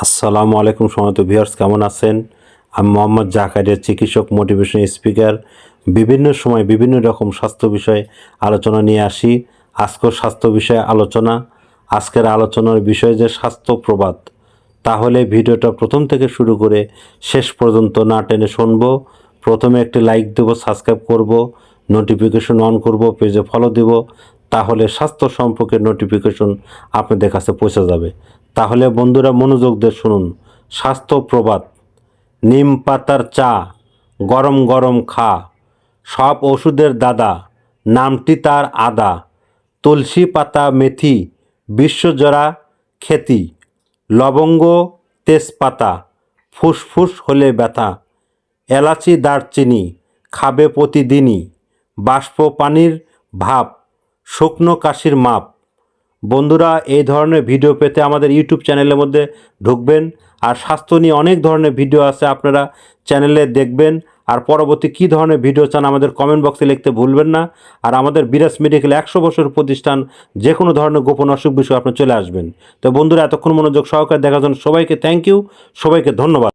আসসালামু আলাইকুম সম্মানিত ভিউয়ার্স, কেমন আছেন? আমি মোহাম্মদ জাকারিয়া, চিকিৎসক, মোটিভেশন স্পিকার। বিভিন্ন সময় বিভিন্ন রকম স্বাস্থ্য বিষয়ে আলোচনা নিয়ে আসি। আজকের স্বাস্থ্য বিষয়ে আলোচনা। আজকের আলোচনার বিষয় যে স্বাস্থ্য প্রবাদ। তাহলে ভিডিওটা প্রথম থেকে শুরু করে শেষ পর্যন্ত না টেনে শুনবো। প্রথমে একটি লাইক দেব, সাবস্ক্রাইব করব, নোটিফিকেশন অন করব, পেজে ফলো দেব। তাহলে স্বাস্থ্য সম্পর্কে নোটিফিকেশন আপনাদের কাছে পৌঁছে যাবে। তাহলে বন্ধুরা মনোযোগ দিয়ে শুনুন। স্বাস্থ্য প্রবাদ: নিম পাতার চা, গরম গরম খা, সব ওষুধের দাদা, নামটি তার আদা। তুলসী পাতা মেথি, বিশ্বজোড়া খ্যাতি। লবঙ্গ তেজপাতা, ফুসফুস হলে ব্যথা। এলাচি দারচিনি, খাবে প্রতিদিনই। বাষ্প পানির ভাপ, শুকনো কাশির মাপ। বন্ধুরা, এই ধরনের ভিডিও পেতে আমাদের ইউটিউব চ্যানেলের মধ্যে ঢুকবেন। আর স্বাস্থ্য নিয়ে অনেক ধরনের ভিডিও আছে, আপনারা চ্যানেলে দেখবেন। আর পরবর্তী কী ধরনের ভিডিও চান আমাদের কমেন্ট বক্সে লিখতে ভুলবেন না। আর আমাদের বিরাজ মেডিকেল 100 বছর প্রতিষ্ঠান, যে কোনো ধরনের গোপন অসুখ বিষয়ে আপনি চলে আসবেন। তো বন্ধুরা, এতক্ষণ মনোযোগ সহকারে দেখার জন্য সবাইকে থ্যাংক ইউ, সবাইকে ধন্যবাদ।